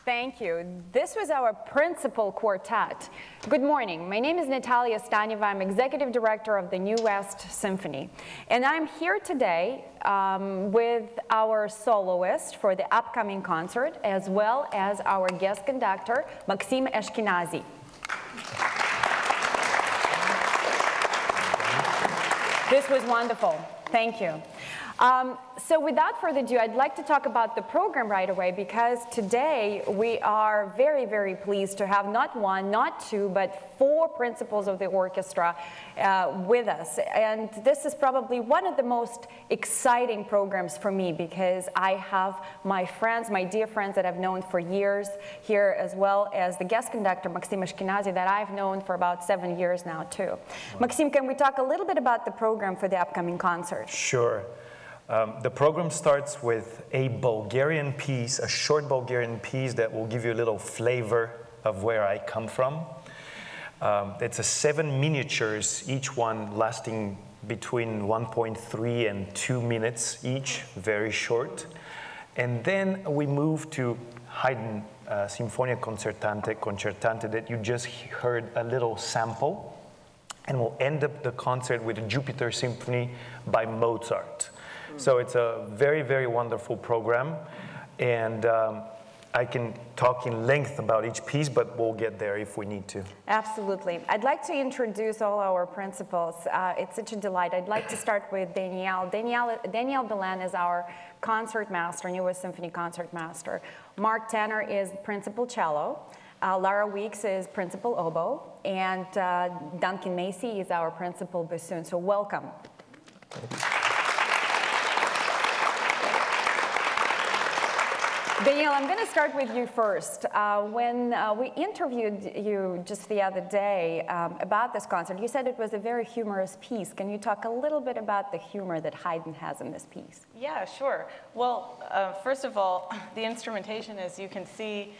Thank you. This was our principal quartet. Good morning. My name is Natalia Staneva. I'm Executive Director of the New West Symphony. And I'm here today with our soloist for the upcoming concert, as well as our guest conductor, Maxim Eshkenazy. This was wonderful. Thank you. So without further ado, I'd like to talk about the program right away, because today we are very, very pleased to have not one, not two, but 4 principals of the orchestra with us. And this is probably one of the most exciting programs for me, because I have my friends, my dear friends that I've known for years here, as well as the guest conductor, Maxim Eshkenazy, that I've known for about 7 years now too. Wow. Maxim, can we talk a little bit about the program for the upcoming concert? Sure. The program starts with a Bulgarian piece, a short Bulgarian piece that will give you a little flavor of where I come from. It's 7 miniatures, each one lasting between 1.3 and 2 minutes each, very short. And then we move to Haydn Sinfonia concertante that you just heard a little sample. And we'll end up the concert with a Jupiter Symphony by Mozart. So it's a very, very wonderful program, and I can talk in length about each piece, but we'll get there if we need to. Absolutely. I'd like to introduce all our principals. It's such a delight. I'd like to start with Danielle. Danielle Belen is our concertmaster, New West Symphony concertmaster. Mark Tanner is principal cello. Lara Wickes is principal oboe, and Duncan Massey is our principal bassoon. So welcome. Danielle, I'm going to start with you first. When we interviewed you just the other day about this concert, you said it was a very humorous piece. Can you talk a little bit about the humor that Haydn has in this piece? Yeah, sure. Well, first of all, the instrumentation, as you can see,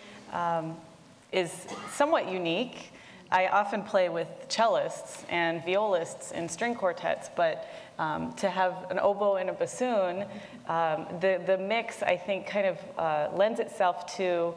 is somewhat unique. I often play with cellists and violists in string quartets, but to have an oboe and a bassoon, the mix, I think, kind of lends itself to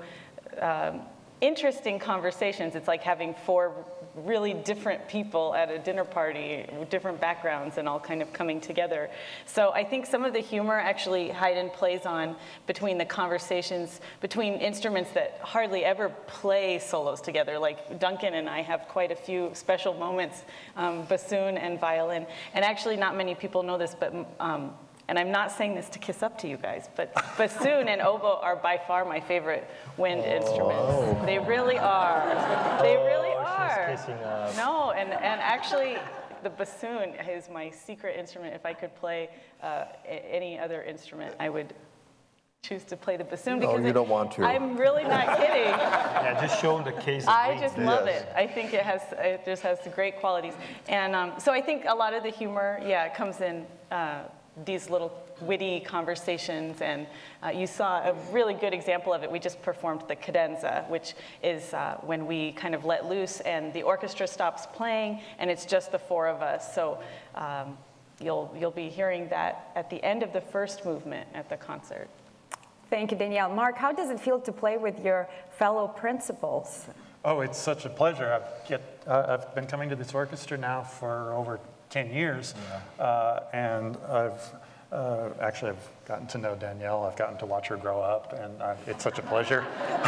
interesting conversations. It's like having 4 really different people at a dinner party with different backgrounds and all kind of coming together. So I think some of the humor actually Haydn plays on between the conversations between instruments that hardly ever play solos together. Like Duncan and I have quite a few special moments, bassoon and violin. And actually not many people know this, but and I'm not saying this to kiss up to you guys, but bassoon and oboe are by far my favorite wind instruments. They really are. They really are. She's kissing up. No, and actually, the bassoon is my secret instrument. If I could play any other instrument, I would choose to play the bassoon. No, because you don't want to. I'm really not kidding. Yeah, just show them the case. I just love it. I think it just has great qualities. And so I think a lot of the humor, yeah, comes in these little witty conversations, and you saw a really good example of it. We just performed the cadenza, which is when we kind of let loose and the orchestra stops playing and it's just the 4 of us. So you'll be hearing that at the end of the first movement at the concert. Thank you, Danielle. Mark, how does it feel to play with your fellow principals? Oh, it's such a pleasure. I've been coming to this orchestra now for over 10 years, and I've gotten to know Danielle. I've gotten to watch her grow up, and it's such a pleasure.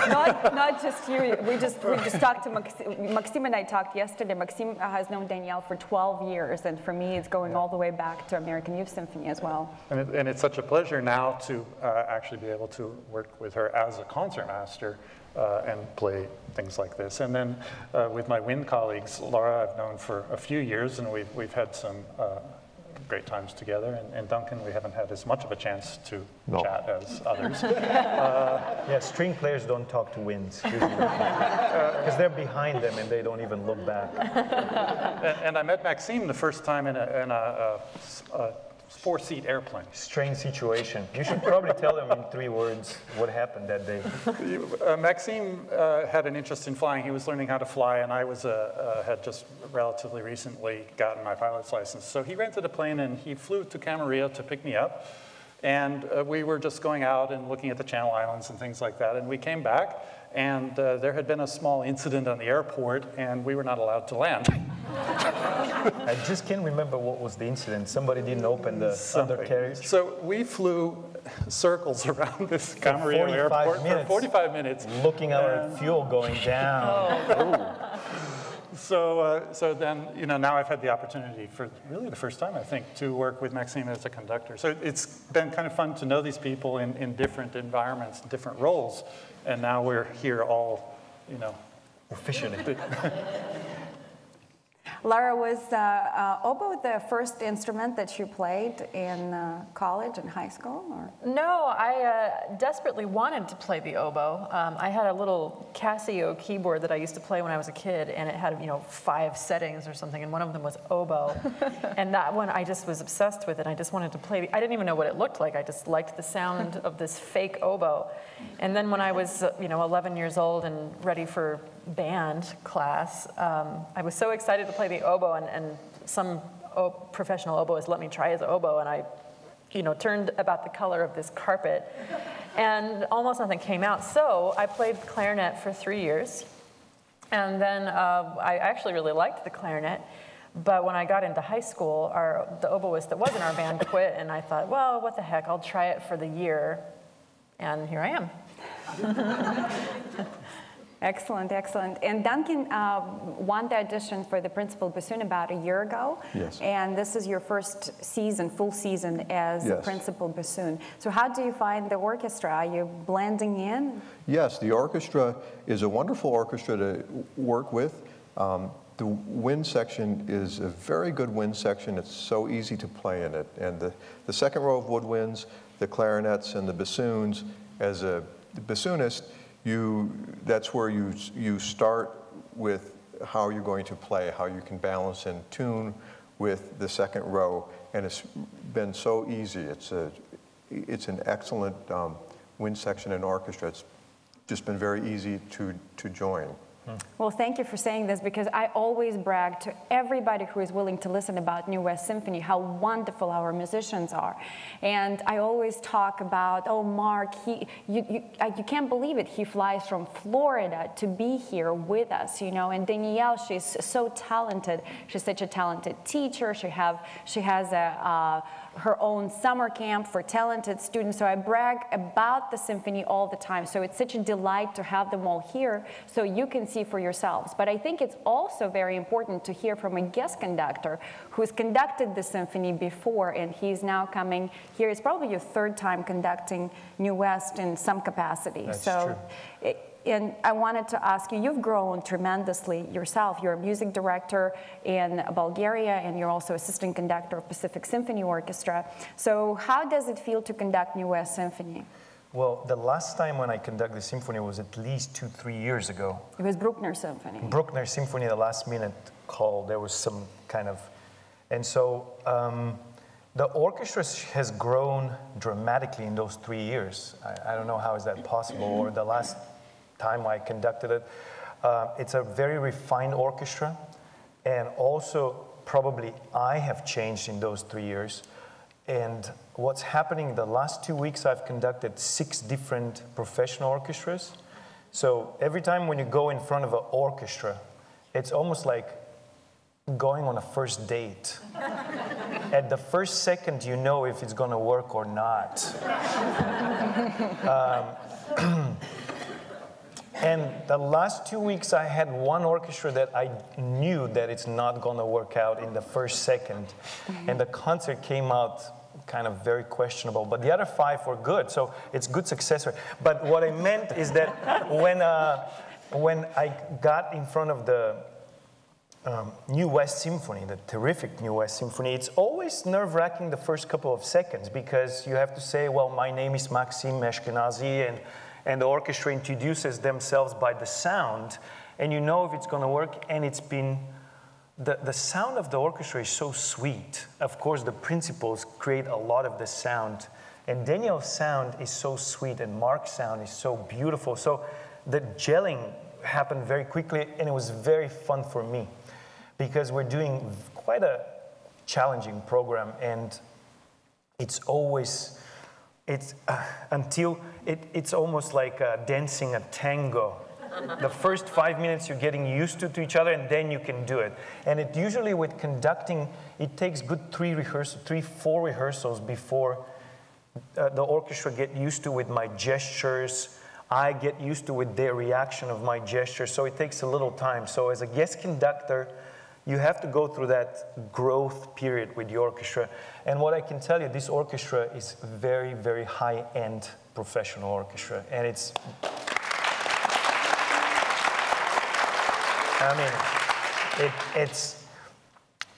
Not just you. We just talked to Maxim and I talked yesterday. Maxim has known Danielle for 12 years, and for me, it's going all the way back to American Youth Symphony as well. And it's such a pleasure now to actually be able to work with her as a concertmaster and play things like this. And then with my wind colleagues, Lara I've known for a few years, and we've had some great times together. And Duncan, we haven't had as much of a chance to chat as others. Yeah, string players don't talk to winds, because they're behind them and they don't even look back. And I met Maxim the first time in a 4-seat airplane. Strange situation. You should probably tell them in 3 words what happened that day. Maxim had an interest in flying. He was learning how to fly, and I had just relatively recently gotten my pilot's license. So he rented a plane, and he flew to Camarillo to pick me up. And we were just going out and looking at the Channel Islands and things like that. And we came back, and there had been a small incident on the airport, and we were not allowed to land. I just can't remember what was the incident. Somebody didn't open the undercarriage. So we flew circles around this Camarillo airport for 45 minutes. Looking at our fuel going down. So then, now I've had the opportunity for really the first time, I think, to work with Maxim as a conductor. So it's been kind of fun to know these people in different environments, different roles. And now we're here all, Officially. Lara, was oboe the first instrument that you played in college and high school? Or? No, I desperately wanted to play the oboe. I had a little Casio keyboard that I used to play when I was a kid, and it had 5 settings or something, and one of them was oboe. And that one, I just was obsessed with it. I just wanted to play. I didn't even know what it looked like. I just liked the sound of this fake oboe. And then when I was 11 years old and ready for band class, I was so excited to play the oboe, and some professional oboist let me try his oboe, and I turned about the color of this carpet, and almost nothing came out. So I played clarinet for 3 years, and then I actually really liked the clarinet. But when I got into high school, the oboist that was in our band quit, and I thought, well, what the heck, I'll try it for the year, and here I am. Excellent, excellent. And Duncan won the audition for the principal bassoon about a year ago. Yes. And this is your first season, full season as Yes. principal bassoon. So how do you find the orchestra? Are you blending in? Yes, the orchestra is a wonderful orchestra to work with. The wind section is a very good wind section. It's so easy to play in it. And the second row of woodwinds, the clarinets, and the bassoons, as a bassoonist, that's where you start with how you're going to play, how you can balance and tune with the second row, and it's been so easy. It's an excellent wind section and orchestra. It's just been very easy to join. Well, thank you for saying this, because I always brag to everybody who is willing to listen about New West Symphony how wonderful our musicians are. And I always talk about, oh, Mark, you can't believe it. He flies from Florida to be here with us, And Danielle, she's so talented. She's such a talented teacher. She has her own summer camp for talented students. So I brag about the symphony all the time. So it's such a delight to have them all here so you can see for yourselves. But I think it's also very important to hear from a guest conductor who's conducted the symphony before, and he's now coming here. It's probably your 3rd time conducting New West in some capacity. That's so true. And I wanted to ask you, you've grown tremendously yourself. You're a music director in Bulgaria, and you're also assistant conductor of Pacific Symphony Orchestra. So how does it feel to conduct New West Symphony? Well, the last time when I conducted the symphony was at least 2-3 years ago. It was Bruckner Symphony. Bruckner Symphony, the last minute call, there was some kind of... And so the orchestra has grown dramatically in those 3 years. I don't know how is that possible, or the last time I conducted it. It's a very refined orchestra, and also probably I have changed in those 3 years. And what's happening the last 2 weeks, I've conducted 6 different professional orchestras. So every time when you go in front of an orchestra, it's almost like going on a first date. At the first second, you know if it's going to work or not. And the last 2 weeks, I had one orchestra that I knew that it's not going to work out in the first second. And the concert came out kind of very questionable. But the other 5 were good, so it's good success rate. But what I meant is that when I got in front of the New West Symphony, the terrific New West Symphony, it's always nerve-wracking the first couple of seconds, because you have to say, well, my name is Maxim Eshkenazy, and the orchestra introduces themselves by the sound, and you know if it's going to work, and it's been the sound of the orchestra is so sweet. Of course, the principals create a lot of the sound, and Danielle's sound is so sweet, and Mark's sound is so beautiful. So the gelling happened very quickly, and it was very fun for me because we're doing quite a challenging program, and it's always, it's almost like dancing a tango. The first 5 minutes you're getting used to each other, and then you can do it. And it usually with conducting, it takes good 4 rehearsals before the orchestra get used to with my gestures. I get used to with their reaction of my gestures, so it takes a little time. So as a guest conductor, you have to go through that growth period with the orchestra. And what I can tell you, this orchestra is very, very high-end professional orchestra, and it's, I mean, it's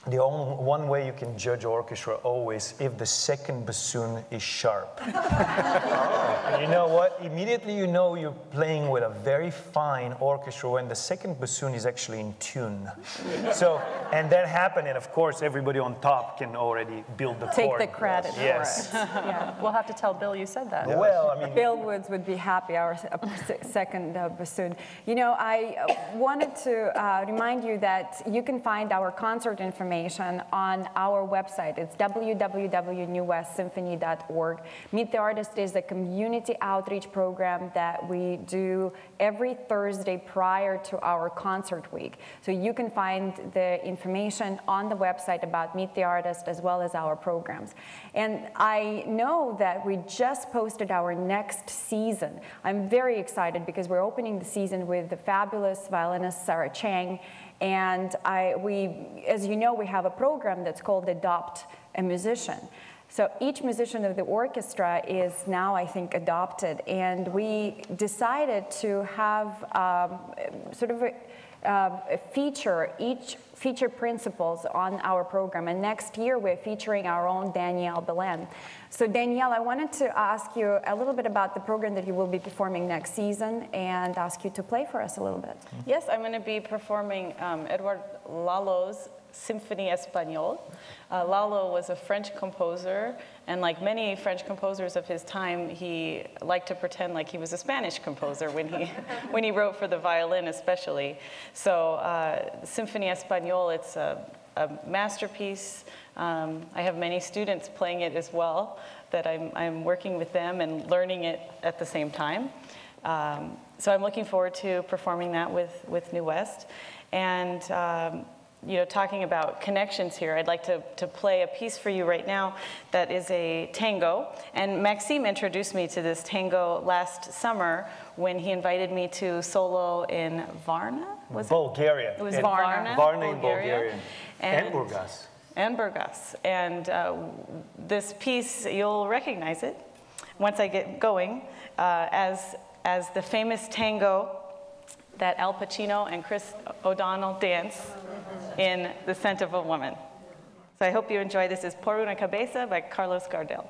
the only one way you can judge orchestra always if the second bassoon is sharp. And you know what? Immediately you know you're playing with a very fine orchestra when the second bassoon is actually in tune. So, and that happened, and of course everybody on top can already build the Take chord. the credit for it. Yeah, we'll have to tell Bill you said that. Yeah. Well, I mean, Bill Woods would be happy, our second bassoon. You know, I wanted to remind you that you can find our concert information on our website. It's www.newwestsymphony.org. Meet the Artist is a community outreach program that we do every Thursday prior to our concert week. So you can find the information on the website about Meet the Artist as well as our programs. And I know that we just posted our next season. I'm very excited because we're opening the season with the fabulous violinist Sarah Chang. And as you know, we have a program that's called Adopt a Musician. So each musician of the orchestra is now, I think, adopted. And we decided to have sort of feature principals on our program. And next year, we're featuring our own Danielle Belen. So Danielle, I wanted to ask you a little bit about the program that you will be performing next season and ask you to play for us a little bit. Yes, I'm going to be performing Edouard Lalo's Symphonie Espagnole. Lalo was a French composer, and like many French composers of his time, he liked to pretend like he was a Spanish composer when he wrote for the violin especially. So Symphonie Espagnole, it's a masterpiece. I have many students playing it as well, that I'm working with them and learning it at the same time. So I'm looking forward to performing that with New West. And you know, talking about connections here, I'd like to play a piece for you right now that is a tango. And Maxim introduced me to this tango last summer when he invited me to solo in Varna, was Bulgaria. It was Varna. Varna in Bulgaria. And Burgas. And Burgas. And this piece, you'll recognize it once I get going, as the famous tango that Al Pacino and Chris O'Donnell dance in The Scent of a Woman. So I hope you enjoy this. It's Por una Cabeza by Carlos Gardel.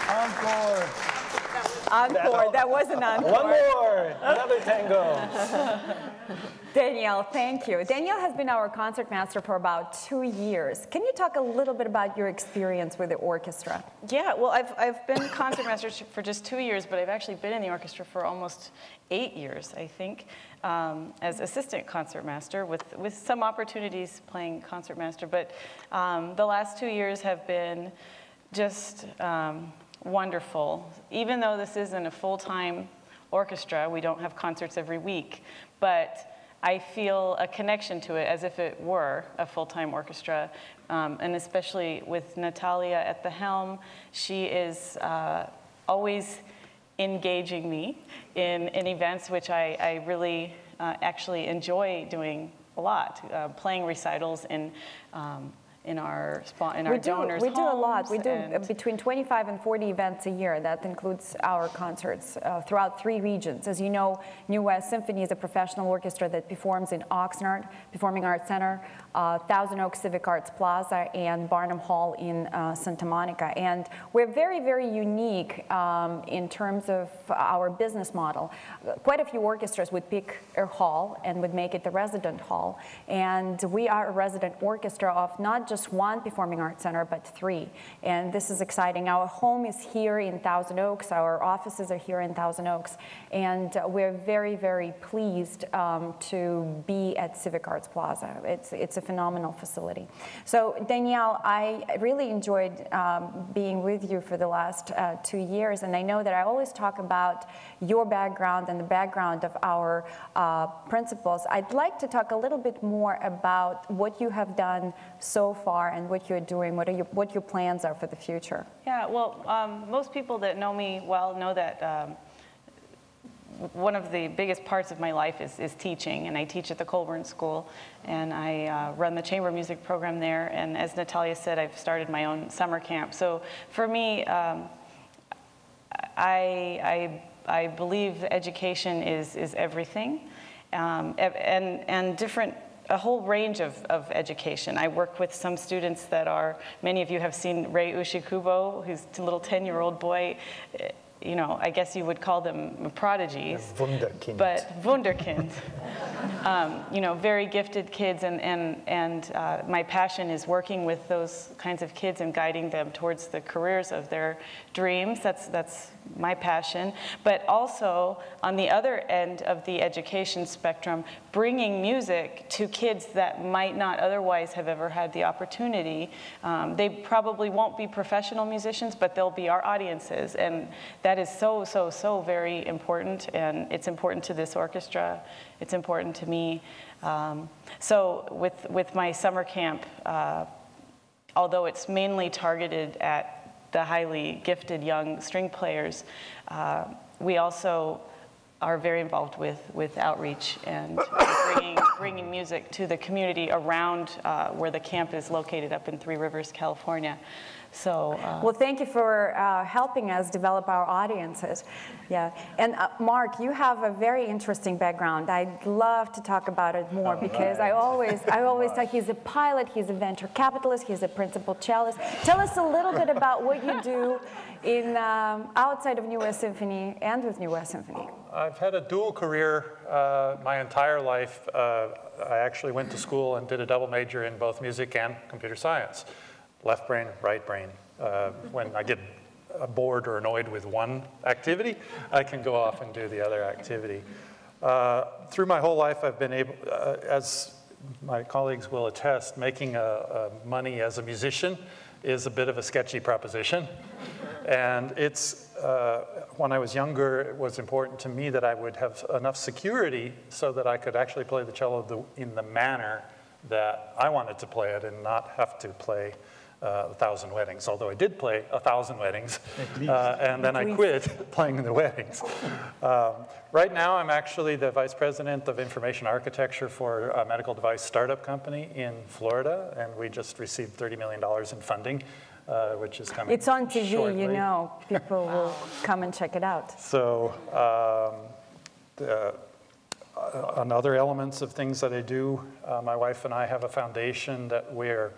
Encore. Encore, that was an encore. One more, another tango. Danielle, thank you. Danielle has been our concertmaster for about 2 years. Can you talk a little bit about your experience with the orchestra? Yeah, well, I've been concertmaster for just 2 years, but I've actually been in the orchestra for almost 8 years, I think, as assistant concertmaster with some opportunities playing concertmaster. But the last 2 years have been just wonderful. Even though this isn't a full-time orchestra, we don't have concerts every week, but I feel a connection to it as if it were a full-time orchestra, and especially with Natalia at the helm. She is always engaging me in events, which I really actually enjoy doing a lot, playing recitals in our donors' We do a lot. homes. We do between 25 and 40 events a year. That includes our concerts throughout 3 regions. As you know, New West Symphony is a professional orchestra that performs in Oxnard Performing Arts Center, Thousand Oaks Civic Arts Plaza, and Barnum Hall in Santa Monica. And we're very, very unique in terms of our business model. Quite a few orchestras would pick a hall and would make it the resident hall. And we are a resident orchestra of not just 1 performing arts center, but 3. And this is exciting. Our home is here in Thousand Oaks. Our offices are here in Thousand Oaks. And we're very, very pleased to be at Civic Arts Plaza. It's a phenomenal facility. So Danielle, I really enjoyed being with you for the last 2 years. And I know that I always talk about your background and the background of our principals. I'd like to talk a little bit more about what you have done so far and what you're doing, what your plans are for the future. Yeah, well, most people that know me well know that one of the biggest parts of my life is teaching, and I teach at the Colburn School, and I run the chamber music program there, and as Natalia said, I've started my own summer camp. So for me, I believe education is everything, and a whole range of education. I work with some students that are, many of you have seen Ray Ushikubo, who's a little 10-year-old boy. You know, I guess you would call them prodigies. Wunderkind. But Wunderkind. You know, very gifted kids, and my passion is working with those kinds of kids and guiding them towards the careers of their dreams. That's my passion. But also, on the other end of the education spectrum, bringing music to kids that might not otherwise have ever had the opportunity. They probably won't be professional musicians, but they'll be our audiences, and that is so very important, and it's important to this orchestra. It's important to me. So with my summer camp, although it's mainly targeted at the highly gifted young string players, we also are very involved with outreach and bringing music to the community around where the camp is located up in Three Rivers, California. So, well, thank you for helping us develop our audiences. Yeah, and Mark, you have a very interesting background. I'd love to talk about it more because I always talk. He's a pilot. He's a venture capitalist. He's a principal cellist. Tell us a little bit about what you do in outside of New West Symphony and with New West Symphony. I've had a dual career my entire life. I actually went to school and did a double major in both music and computer science. Left brain, right brain. When I get bored or annoyed with one activity, I can go off and do the other activity. Through my whole life, I've been able, as my colleagues will attest, making money as a musician is a bit of a sketchy proposition. And it's, when I was younger, it was important to me that I would have enough security so that I could actually play the cello in the manner that I wanted to play it and not have to play 1,000 weddings, although I did play 1,000 weddings, and then I quit playing the weddings. Right now, I'm actually the Vice President of Information Architecture for a medical device startup company in Florida, and we just received $30 million in funding, which is coming It's on TV, shortly. you know. People will come and check it out. So, on other elements of things that I do, my wife and I have a foundation that we're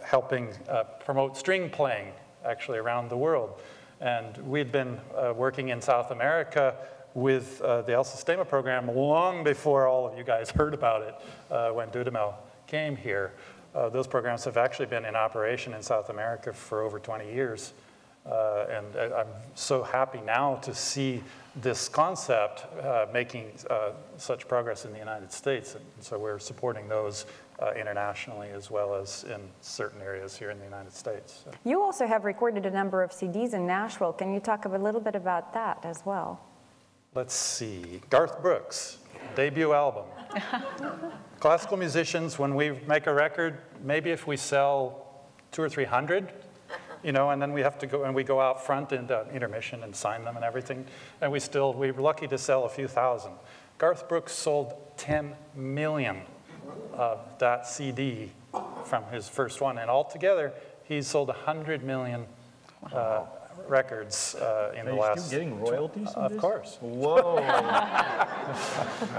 helping promote string playing actually around the world. And we'd been working in South America with the El Sistema program long before all of you guys heard about it when Dudamel came here. Those programs have actually been in operation in South America for over 20 years. And I'm so happy now to see this concept making such progress in the United States. And so we're supporting those internationally as well as in certain areas here in the United States. So. You also have recorded a number of CDs in Nashville. Can you talk a little bit about that as well? Let's see, Garth Brooks, debut album. Classical musicians, when we make a record, maybe if we sell 200 or 300, you know, and then we have to go, and we go out front in intermission and sign them and everything, and we're lucky to sell a few thousand. Garth Brooks sold 10 million of that CD from his first one, and altogether, he's sold 100 million records in the last... Are you still getting royalties from this? Of course. Whoa.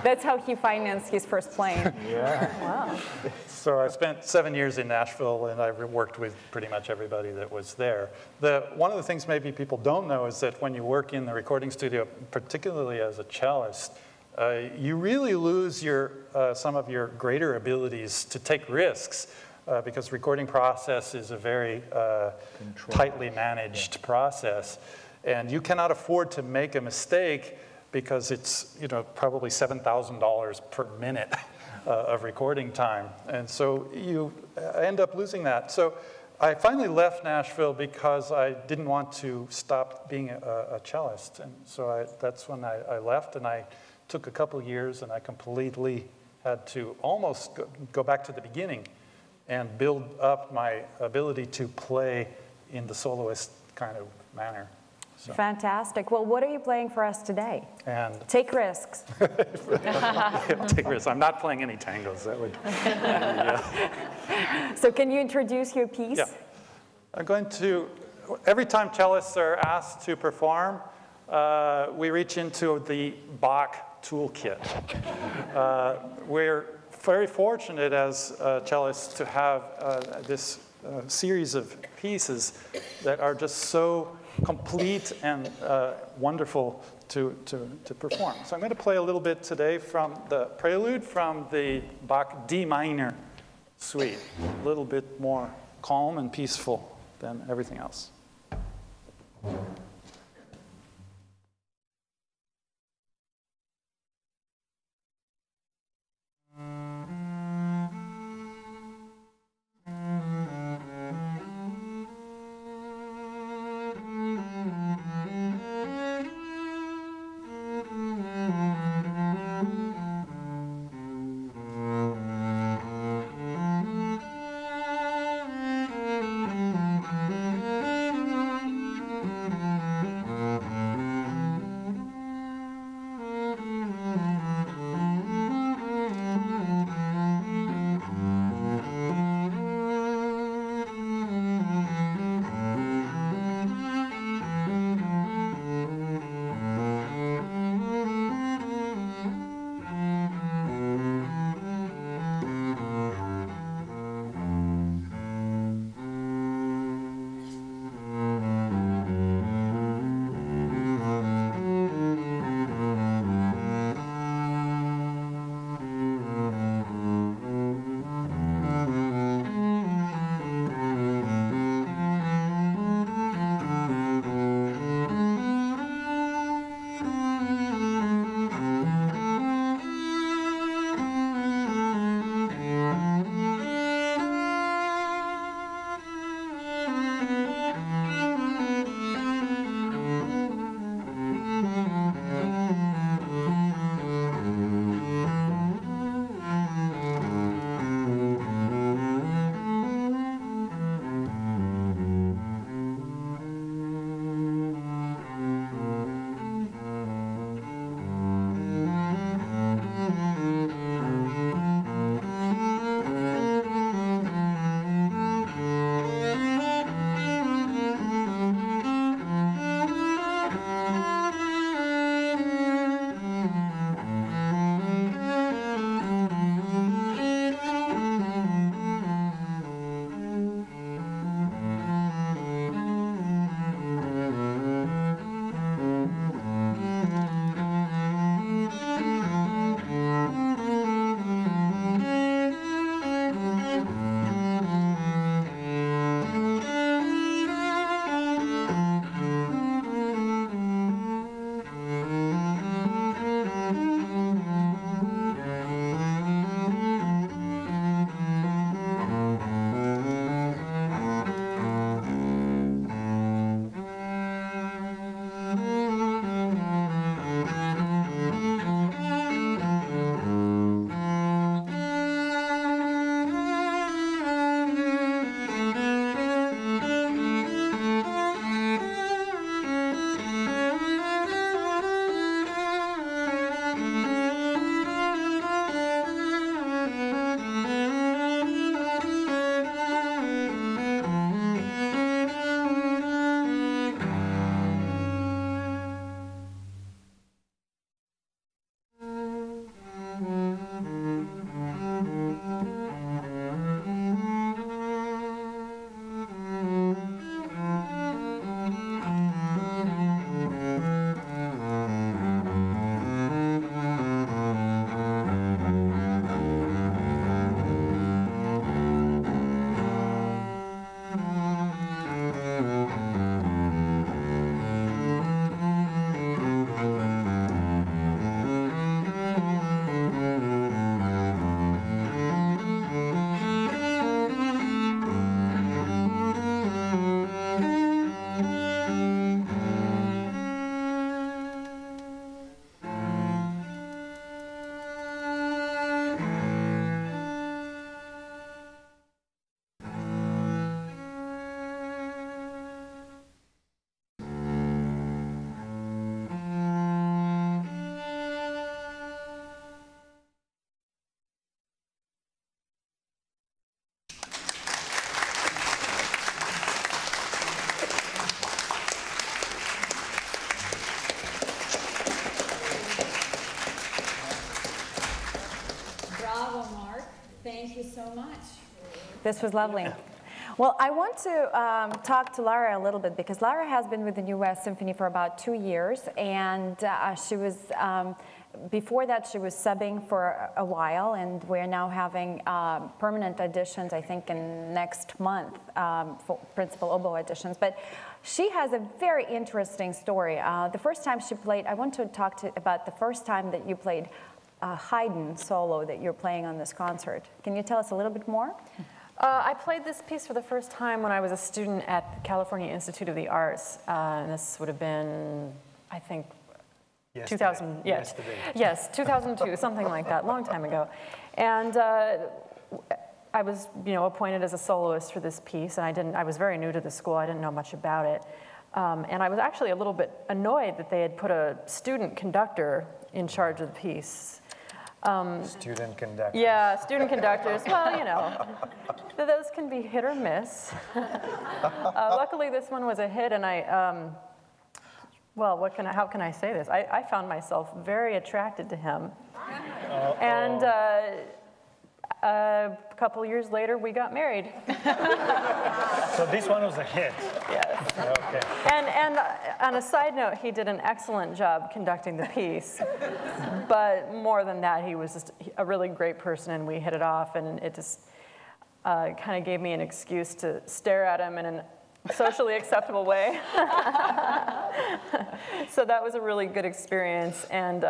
That's how he financed his first plane. Yeah. Wow. So I spent 7 years in Nashville, and I worked with pretty much everybody that was there. One of the things maybe people don't know is that when you work in the recording studio, particularly as a cellist, you really lose some of your greater abilities to take risks. Because recording process is a very tightly managed process. And you cannot afford to make a mistake because it's probably $7,000 per minute of recording time. And so you end up losing that. So I finally left Nashville because I didn't want to stop being a cellist. And so that's when I left, and I took a couple of years, and I completely had to almost go back to the beginning and build up my ability to play in the soloist kind of manner. So. Fantastic. Well, what are you playing for us today? And take risks. Take risks. I'm not playing any tangos. That would. So can you introduce your piece? Yeah. I'm going to. Every time cellists are asked to perform, we reach into the Bach toolkit. We're very fortunate as cellists to have this series of pieces that are just so complete and wonderful to perform. So I'm going to play a little bit today from the prelude from the Bach D minor suite, a little bit more calm and peaceful than everything else. much. This was lovely. Well, I want to talk to Lara a little bit because Lara has been with the New West Symphony for about 2 years, and she was, before that she was subbing for a while, and we're now having permanent auditions, I think, in next month for principal oboe auditions. But she has a very interesting story. The first time she played, I want to talk about the first time that you played Haydn solo that you're playing on this concert. Can you tell us a little bit more? I played this piece for the first time when I was a student at the California Institute of the Arts, and this would have been, I think, 2000. Yes, yes, 2002, something like that, long time ago. And I was, appointed as a soloist for this piece, and I was very new to the school. I didn't know much about it, and I was actually a little bit annoyed that they had put a student conductor in charge of the piece. Student conductors. Yeah, student conductors. Well, those can be hit or miss. Luckily, this one was a hit, and well, how can I say this? I found myself very attracted to him. And a couple years later, we got married. So this one was a hit. Yes. Okay. And on a side note, he did an excellent job conducting the piece. But more than that, he was just a really great person, and we hit it off, and it just kind of gave me an excuse to stare at him in a socially acceptable way. So that was a really good experience. And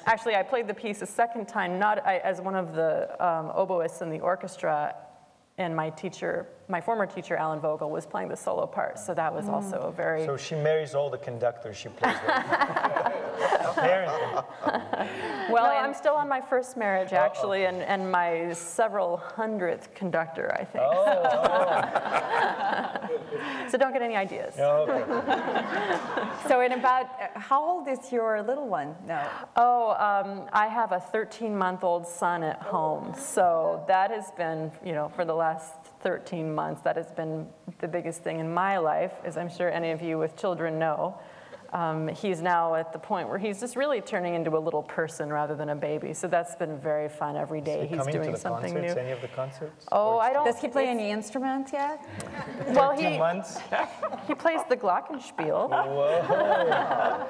actually, I played the piece a second time, not as one of the oboists in the orchestra, and my former teacher, Alan Vogel, was playing the solo part. So that was also a very... So she marries all the conductors she plays with. Apparently. Well, no, I'm still on my first marriage, actually, and my several hundredth conductor, I think. So don't get any ideas. Okay. So in about, how old is your little one now? I have a 13-month-old son at home. So that has been, for the last 13 months, that has been the biggest thing in my life, as I'm sure any of you with children know. He's now at the point where he's just really turning into a little person rather than a baby. So that's been very fun every day. He's doing something new. Any of the concerts? Oh, I don't. Does he play any instrument yet? Well, 13 months? He plays the glockenspiel. Whoa.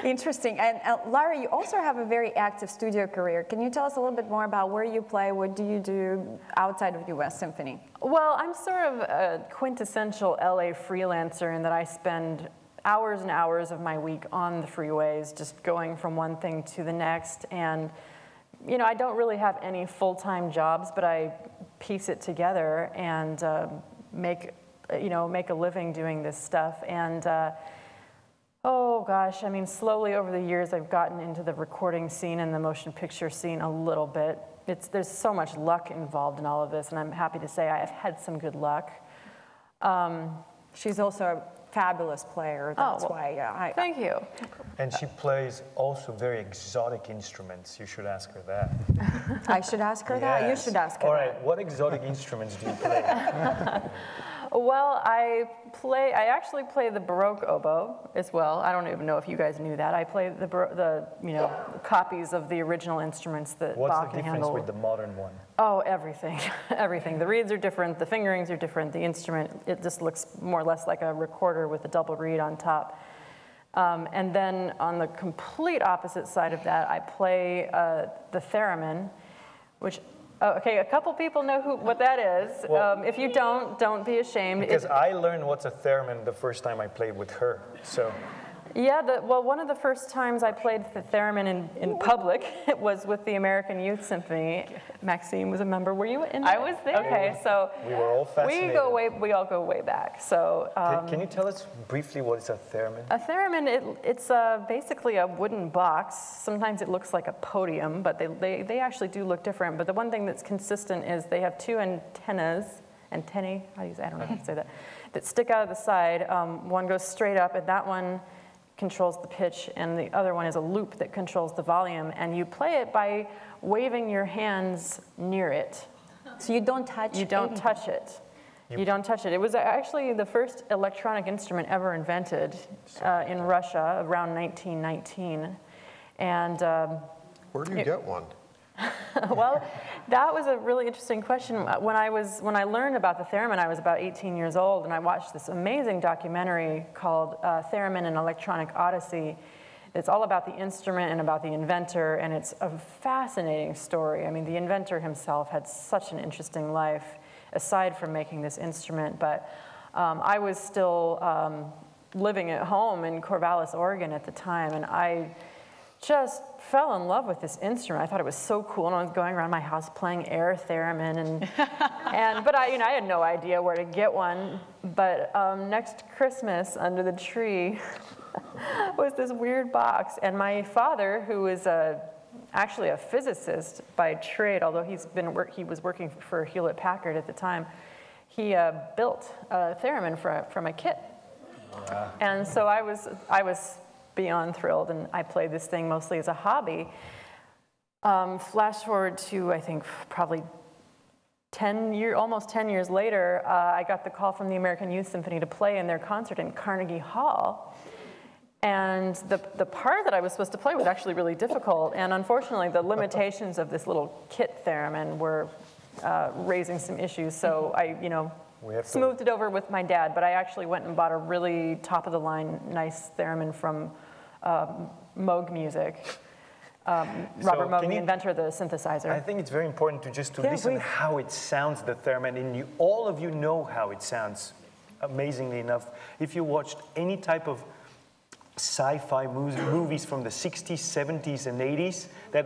Interesting. And Lara, you also have a very active studio career. Can you tell us a little bit more about where you play? What do you do outside of the West Symphony? Well, I'm sort of a quintessential LA freelancer in that I spend hours and hours of my week on the freeways, just going from one thing to the next. And, I don't really have any full-time jobs, but I piece it together and make a living doing this stuff. And oh gosh, slowly over the years, I've gotten into the recording scene and the motion picture scene a little bit. There's so much luck involved in all of this, and I'm happy to say I have had some good luck. She's also a fabulous player. That's why. Thank you. And she plays also very exotic instruments. You should ask her that. I should ask her that? You should ask her that. All right, what exotic instruments do you play? Well, I actually play the Baroque oboe as well. I don't even know if you guys knew that. I play the copies of the original instruments that Bach and Handel. What's the difference with the modern one? Oh, everything, everything. The reeds are different, the fingerings are different, the instrument, it just looks more or less like a recorder with a double reed on top. And then on the complete opposite side of that, I play the Theremin, which... Okay, a couple people know what that is. Well, if you don't be ashamed. Because I learned what's a theremin the first time I played with her, so. Yeah, one of the first times I played the theremin in public, it was with the American Youth Symphony. Maxime was a member. Were you in? I was there. Okay, so we were all fascinated. We all go way back. So can you tell us briefly what is a theremin? A theremin, it's basically a wooden box. Sometimes it looks like a podium, but they actually do look different. But the one thing that's consistent is they have two antennae, how do you say? I don't know how to say that stick out of the side. One goes straight up, and that one controls the pitch, and the other one is a loop that controls the volume, and you play it by waving your hands near it. So you don't touch it? You don't touch it. You don't touch it. It was actually the first electronic instrument ever invented in Russia around 1919. And where do you get one? Well, that was a really interesting question. When I learned about the theremin, I was about 18 years old, and I watched this amazing documentary called Theremin, An Electronic Odyssey. It's all about the instrument and about the inventor, and it's a fascinating story. I mean, the inventor himself had such an interesting life, aside from making this instrument. But I was still living at home in Corvallis, Oregon at the time, and I just fell in love with this instrument. I thought it was so cool, and I was going around my house playing air theremin, but I had no idea where to get one. But next Christmas, under the tree, was this weird box, and my father, who is actually a physicist by trade, although he was working for Hewlett Packard at the time, he built a theremin from a kit. Wow. And so I was beyond thrilled, and I played this thing mostly as a hobby. Flash forward to, I think, probably almost 10 years later, I got the call from the American Youth Symphony to play in their concert in Carnegie Hall. And the part that I was supposed to play was actually really difficult, and unfortunately the limitations of this little kit theremin were raising some issues, so I smoothed it over with my dad, but I actually went and bought a really top-of-the-line nice theremin from Moog Music. Robert Moog, the inventor of the synthesizer. I think it's very important to listen to how it sounds, the theremin, and all of you know how it sounds, amazingly enough. If you watched any type of sci-fi movies from the 60s, 70s, and 80s, that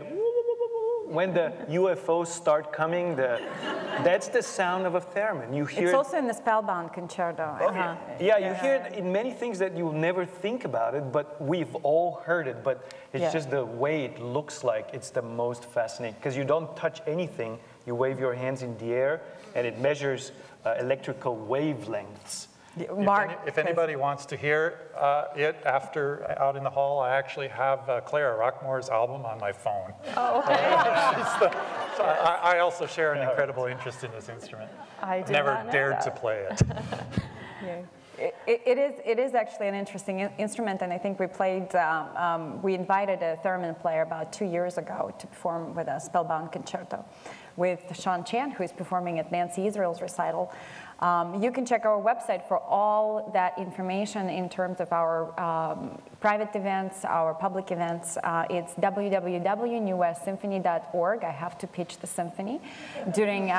when the UFOs start coming, that's the sound of a theremin. You hear it's also in the Spellbound Concerto. Okay. Yeah, you hear it in many things that you'll never think about it, but we've all heard it, but it's just the way it looks like. It's the most fascinating, because you don't touch anything. You wave your hands in the air, and it measures electrical wavelengths. If anybody wants to hear it out in the hall, I actually have Clara Rockmore's album on my phone. Oh, okay. So I also share an incredible interest in this instrument. I never dared to play it. It is actually an interesting instrument, and I think we invited a theremin player about 2 years ago to perform with a Spellbound Concerto with Sean Chan, who is performing at Nancy Israel's recital. You can check our website for all that information in terms of our private events, our public events. It's www.newwestsymphony.org. I have to pitch the symphony during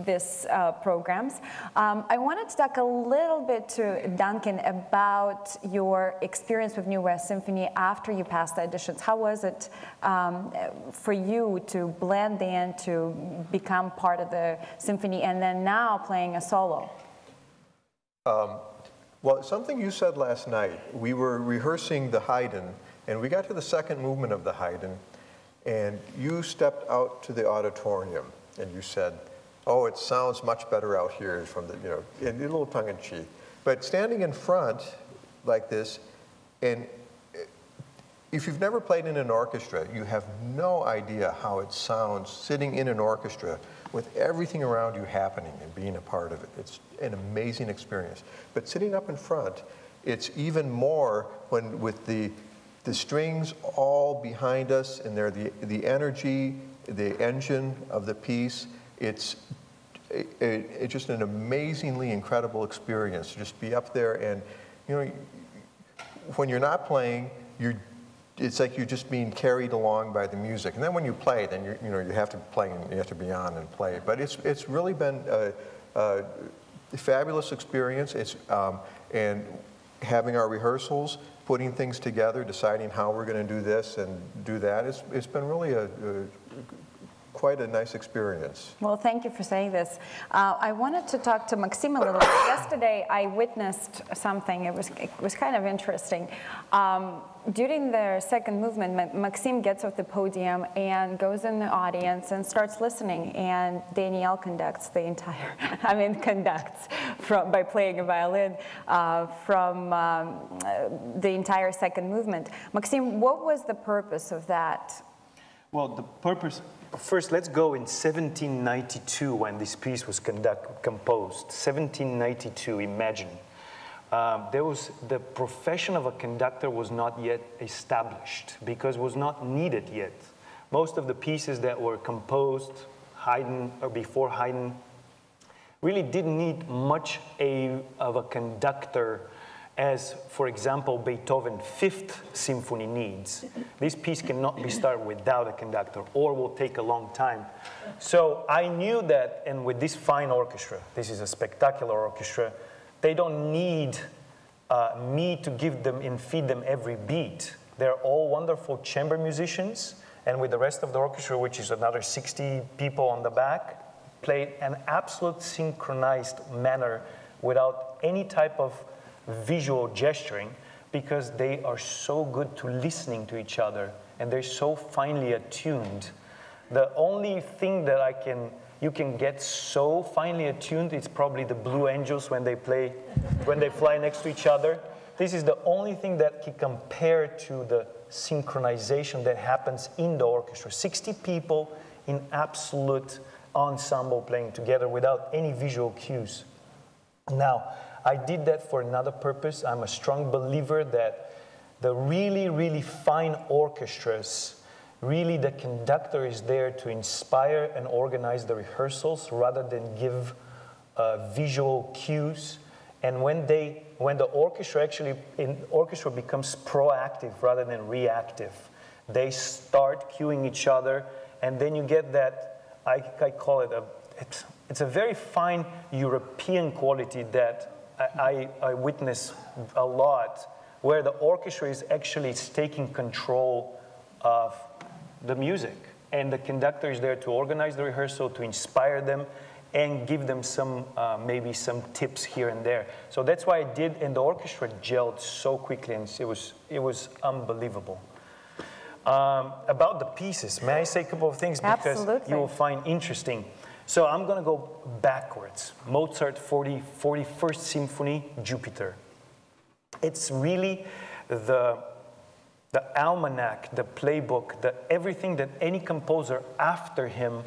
this programs. I wanted to talk a little bit to Duncan about your experience with New West Symphony after you passed the auditions. How was it for you to blend in, to become part of the symphony, and then now playing a solo? Well, something you said last night, we were rehearsing the Haydn, and we got to the second movement of the Haydn, and you stepped out to the auditorium, and you said, oh, it sounds much better out here from the, and a little tongue-in-cheek. But standing in front like this, and if you've never played in an orchestra, you have no idea how it sounds sitting in an orchestra with everything around you happening and being a part of it. It's an amazing experience. But sitting up in front, it's even more with the strings all behind us, and they're the energy, the engine of the piece. It's just an amazingly incredible experience to just be up there, and when you're not playing, it's like you're just being carried along by the music. And then when you play, then you have to play, and you have to be on and play. But it's really been a fabulous experience. And having our rehearsals, putting things together, deciding how we're going to do this and do that, it's been really quite a nice experience. Well, thank you for saying this. I wanted to talk to Maxim a little bit. Yesterday, I witnessed something. It was kind of interesting. During the second movement, Maxim gets off the podium and goes in the audience and starts listening, and Danielle conducts the entire, by playing a violin from the entire second movement. Maxim, what was the purpose of that? Well, the purpose, first let's go in 1792 when this piece was composed. 1792, imagine. The profession of a conductor was not yet established because it was not needed yet. most of the pieces that were composed Haydn or before Haydn really didn't need much of a conductor as, for example, Beethoven's Fifth Symphony needs. This piece cannot be started without a conductor or will take a long time. So I knew that, and with this fine orchestra, this is a spectacular orchestra, they don't need me to give them and feed them every beat. They're all wonderful chamber musicians, and with the rest of the orchestra, which is another 60 people on the back, played an absolute synchronized manner without any type of visual gesturing, because they are so good to listening to each other and they're so finely attuned. The only thing that you can get so finely attuned is probably the Blue Angels when they fly next to each other. This is the only thing that can compare to the synchronization that happens in the orchestra. 60 people in absolute ensemble playing together without any visual cues. Now, I did that for another purpose. I'm a strong believer that the really, really fine orchestras, really the conductor is there to inspire and organize the rehearsals rather than give visual cues. And when the orchestra becomes proactive rather than reactive, they start cueing each other, and then you get that, I call it it's a very fine European quality that I witness a lot, where the orchestra is actually taking control of the music, and the conductor is there to organize the rehearsal, to inspire them, and give them some maybe some tips here and there. So that's why I did, and the orchestra gelled so quickly, and it was unbelievable. About the pieces, may I say a couple of things? Because Absolutely. you will find interesting. So I'm going to go backwards. Mozart 41st Symphony, Jupiter. It's really the almanac, the playbook, everything that any composer after him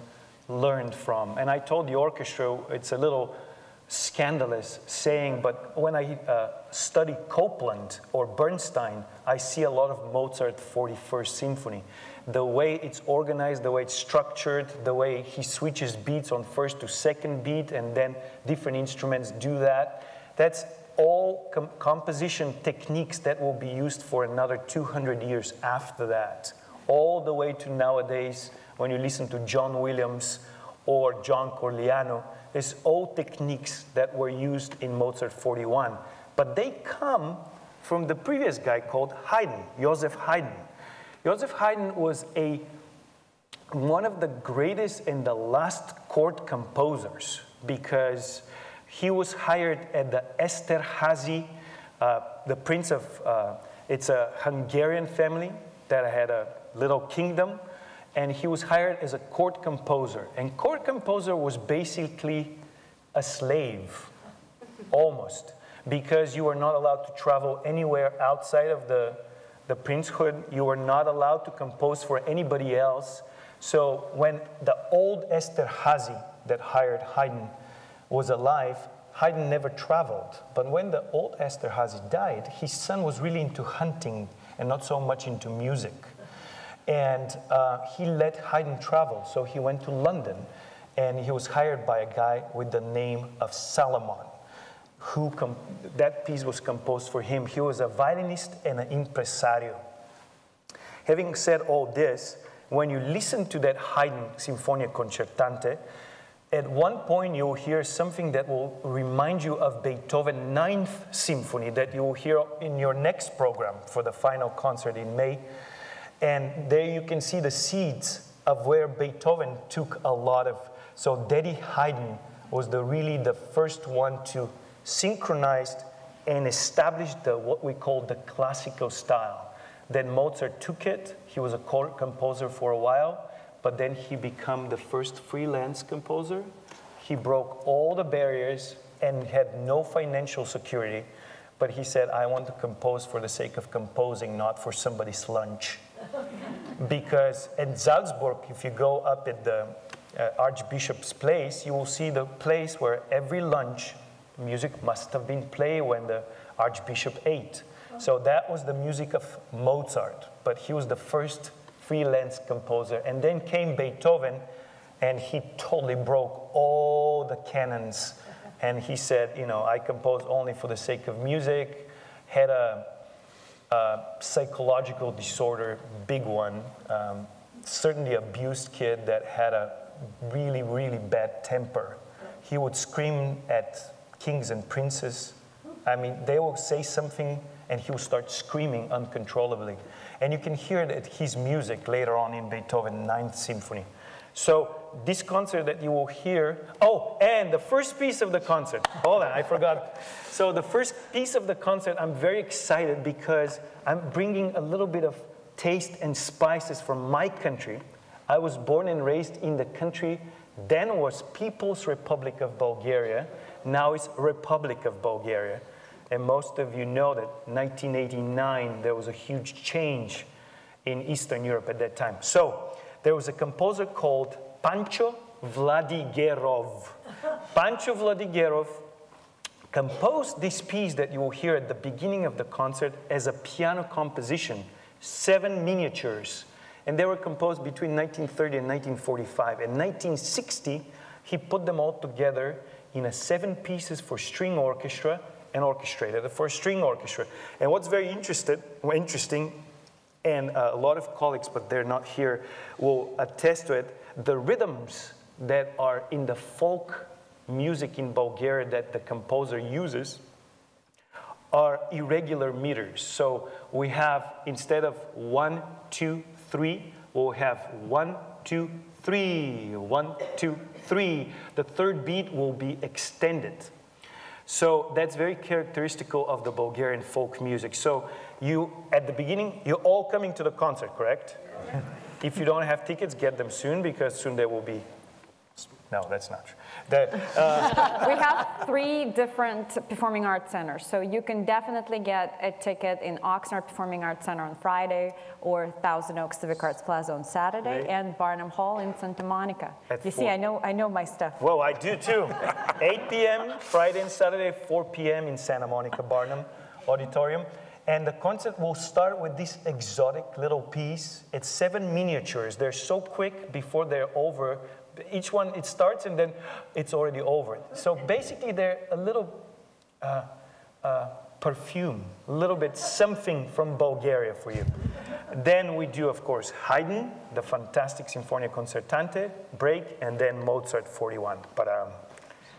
learned from. And I told the orchestra, it's a little scandalous saying, but when I study Copland or Bernstein, I see a lot of Mozart 41st Symphony. The way it's organized, the way it's structured, the way he switches beats on first to second beat, and then different instruments do that. That's all composition techniques that will be used for another 200 years after that. All the way to nowadays, when you listen to John Williams or John Corigliano, there's all techniques that were used in Mozart 41. But they come from the previous guy called Haydn, Joseph Haydn. Joseph Haydn was one of the greatest and the last court composers, because he was hired at the Esterházy, the prince of, it's a Hungarian family that had a little kingdom, and he was hired as a court composer. And court composer was basically a slave, almost, because you were not allowed to travel anywhere outside of the princehood. You were not allowed to compose for anybody else. So when the old Esterházy that hired Haydn was alive, Haydn never traveled. But when the old Esterházy died, his son was really into hunting and not so much into music. And he let Haydn travel. So he went to London, and he was hired by a guy with the name of Salomon, that piece was composed for him. He was a violinist and an impresario. Having said all this, when you listen to that Haydn Sinfonia concertante, at one point you'll hear something that will remind you of Beethoven's Ninth Symphony that you will hear in your next program for the final concert in May. And there you can see the seeds of where Beethoven took a lot of. So Daddy Haydn was really the first one to synchronized and established what we call the classical style. Then Mozart took it. He was a court composer for a while, but then he became the first freelance composer. He broke all the barriers and had no financial security, but he said, I want to compose for the sake of composing, not for somebody's lunch. Because in Salzburg, if you go up at the Archbishop's Place, you will see the place where every lunch music must have been played when the Archbishop ate. So that was the music of Mozart, but he was the first freelance composer. And then came Beethoven, and he totally broke all the canons. And he said, you know, I compose only for the sake of music, had a psychological disorder, big one, certainly abused kid that had a really, really bad temper. He would scream at kings and princes. I mean, they will say something and he would start screaming uncontrollably. And you can hear that his music later on in Beethoven's 9th Symphony. So this concert that you will hear, oh, and the first piece of the concert, hold on, I forgot. So the first piece of the concert, I'm very excited because I'm bringing a little bit of taste and spices from my country. I was born and raised in the country, then was People's Republic of Bulgaria, now it's Republic of Bulgaria. And most of you know that 1989, there was a huge change in Eastern Europe at that time. So there was a composer called Pancho Vladigerov. Pancho Vladigerov composed this piece that you will hear at the beginning of the concert as a piano composition, 7 miniatures. And they were composed between 1930 and 1945. In 1960, he put them all together in a 7 pieces for string orchestra and orchestrated for a string orchestra. And what's very interesting, and a lot of colleagues, but they're not here, will attest to it, the rhythms that are in the folk music in Bulgaria that the composer uses are irregular meters. So we have, instead of 1, 2, 3, we'll have 1, 2, 3, 1, 2, 3. The third beat will be extended. So that's very characteristical of the Bulgarian folk music. So you, at the beginning, you're all coming to the concert, correct? If you don't have tickets, get them soon, because soon there will be, no, that's not true. We have 3 different performing arts centers, so you can definitely get a ticket in Oxnard Performing Arts Center on Friday, or Thousand Oaks Civic Arts Plaza on Saturday, and Barnum Hall in Santa Monica. You see, I know my stuff. Well, I do too. 8 p.m. Friday and Saturday, 4 p.m. in Santa Monica Barnum Auditorium. And the concert will start with this exotic little piece. It's 7 miniatures. They're so quick before they're over. Each one, it starts and then it's already over. So basically they're a little perfume, a little bit something from Bulgaria for you. Then we do, of course, Haydn, the fantastic Sinfonia concertante, break, and then Mozart 41. But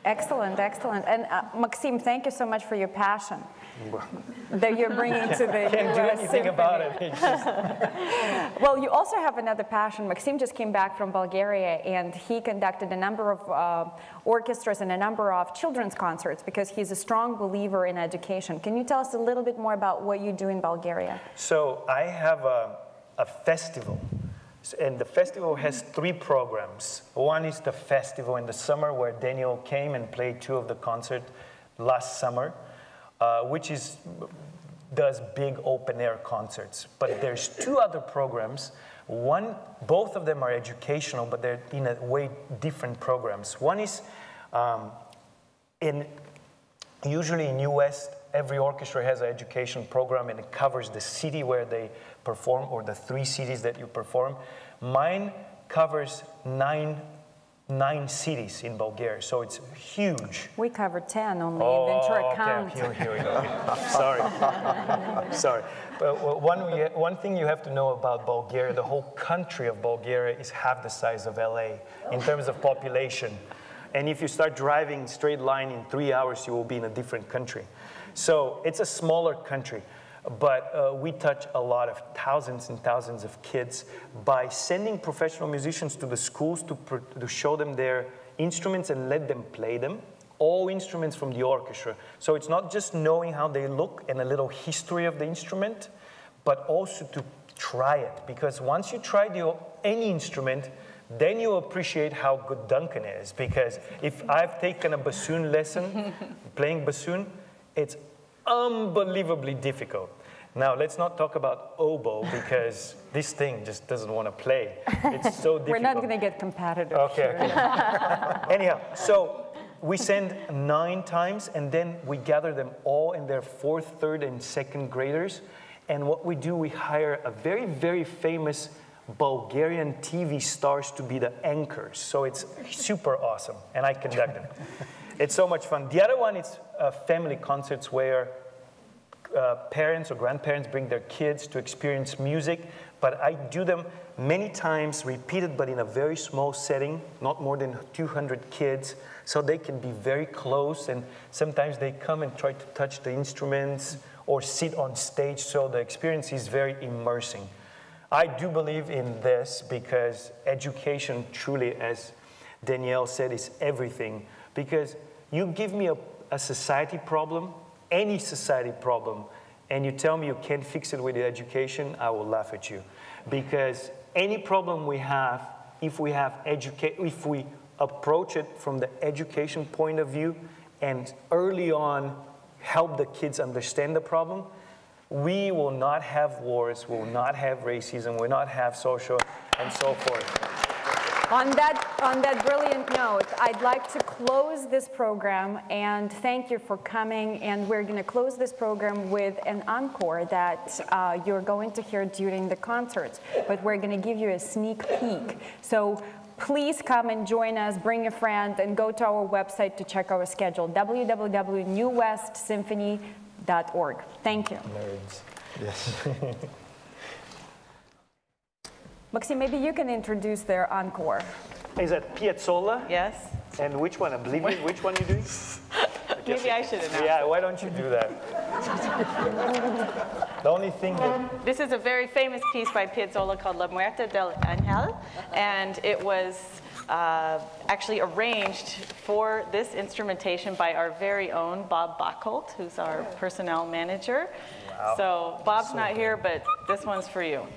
excellent, excellent. And Maxim, thank you so much for your passion that you're bringing to the Can't do anything about it. It's just... Well, you also have another passion. Maxim just came back from Bulgaria, and he conducted a number of orchestras and a number of children's concerts because he's a strong believer in education. Can you tell us a little bit more about what you do in Bulgaria? So I have a festival. And the festival has 3 programs. One is the festival in the summer where Danielle came and played 2 of the concerts last summer, which does big open-air concerts. But there's 2 other programs. Both of them are educational, but they're in a way different programs. One is, usually in US, every orchestra has an education program, and it covers the city where they perform, or the 3 cities that you perform. Mine covers 9 cities in Bulgaria, so it's huge. We cover 10 only in Ventura County. Here we go. Sorry. Sorry. But one thing you have to know about Bulgaria, the whole country of Bulgaria is half the size of LA in terms of population. And if you start driving straight line in 3 hours, you will be in a different country. So it's a smaller country, but we touch a lot of thousands and thousands of kids by sending professional musicians to the schools to show them their instruments and let them play them, all instruments from the orchestra. So it's not just knowing how they look and a little history of the instrument, but also to try it. Because once you try any instrument, then you appreciate how good Duncan is. Because if I've taken a bassoon lesson, playing bassoon, it's unbelievably difficult. Now, let's not talk about oboe, because this thing just doesn't want to play. It's so difficult. We're not going to get competitive. Okay. Anyhow, so we send 9 times, and then we gather them all in their 4th, 3rd, and 2nd graders. And what we do, we hire a very, very famous Bulgarian TV stars to be the anchors. So it's super awesome, and I conduct them. It's so much fun. The other one is family concerts where parents or grandparents bring their kids to experience music, but I do them many times, repeated, but in a very small setting, not more than 200 kids, so they can be very close, and sometimes they come and try to touch the instruments or sit on stage, so the experience is very immersing. I do believe in this because education truly, as Danielle said, is everything. Because you give me a society problem, any society problem, and you tell me you can't fix it with the education, I will laugh at you. Because any problem we have, if we approach it from the education point of view and early on help the kids understand the problem, we will not have wars, we will not have racism, we will not have social and so forth. On that brilliant note, I'd like to close this program and thank you for coming. And we're going to close this program with an encore that you're going to hear during the concerts. But we're going to give you a sneak peek. So please come and join us, bring a friend, and go to our website to check our schedule, www.newwestsymphony.org. Thank you. Nerds. Yes. Maxim, maybe you can introduce their encore. Is that Piazzola? Yes. And which one? Oblivion? Which one are you doing? Maybe I should announce. Yeah, why don't you do that? The only thing that... This is a very famous piece by Piazzola called La Muerte del Angel, and it was actually arranged for this instrumentation by our very own Bob Bachholt, who's our personnel manager. Wow. So Bob's not here, but this one's for you.